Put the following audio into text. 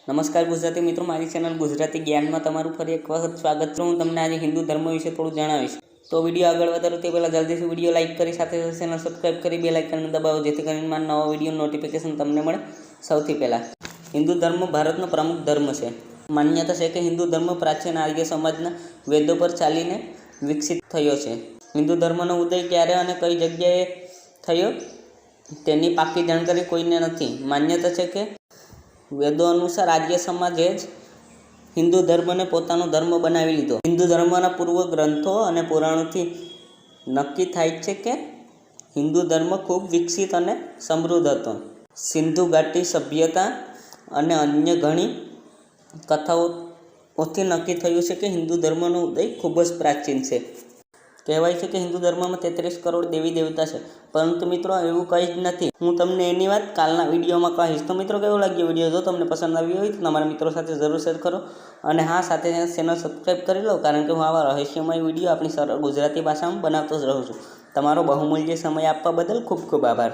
નમસ્કાર ગુજરાતી મિત્રો, મારી ચેનલ ગુજરાતી જ્ઞાનમાં તમારું ફરી એક વખત સ્વાગત છે। હું તમને આજે હિન્દુ ધર્મ વિશે થોડું જણાવીશ। તો વિડીયો આગળ વધારો તે પહેલાં જલ્દીથી વિડીયો લાઇક કરી સાથે ચેનલ સબસ્ક્રાઇબ કરી બેલ આઇકન દબાવો, જેથી કરીને મારા નવા વિડીયો નોટિફિકેશન તમને મળે સૌથી પહેલાં। હિન્દુ ધર્મ ભારતનો પ્રમુખ ધર્મ છે। માન્યતા છે કે હિન્દુ ધર્મ પ્રાચીન આર્ય સમાજના વેદો પર ચાલીને વિકસિત થયો છે। હિન્દુ ધર્મનો ઉદય ક્યારે અને કઈ જગ્યાએ થયો તેની પાકી જાણકારી કોઈને નથી। માન્યતા છે કે વેદો અનુસાર આર્ય સમાજે જ હિન્દુ ધર્મને પોતાનો ધર્મ બનાવી લીધો। હિન્દુ ધર્મના પૂર્વ ગ્રંથો અને પુરાણોથી નક્કી થાય છે કે હિન્દુ ધર્મ ખૂબ વિકસિત અને સમૃદ્ધ હતો। સિંધુ ઘાટી સભ્યતા અને અન્ય ઘણી કથાઓથી નક્કી થયું છે કે હિન્દુ ધર્મનો ઉદય ખૂબ જ પ્રાચીન છે। કહેવાય છે કે હિન્દુ ધર્મમાં 33 કરોડ દેવી દેવતા છે, પરંતુ મિત્રો એવું કંઈ જ નથી। હું તમને એની વાત કાલના વિડીયોમાં કહીશ। તો મિત્રો, કેવો લાગ્યો વિડીયો? જો તમને પસંદ આવ્યો હોય તો તમારા મિત્રો સાથે જરૂર શેર કરો, અને હા, સાથે ચેનલ સબસ્ક્રાઈબ કરી લો, કારણ કે હું આવા રહસ્યમય વિડીયો આપણી સરળ ગુજરાતી ભાષામાં બનાવતો જ રહું છું। તમારો બહુમૂલ્ય સમય આપવા બદલ ખૂબ ખૂબ આભાર।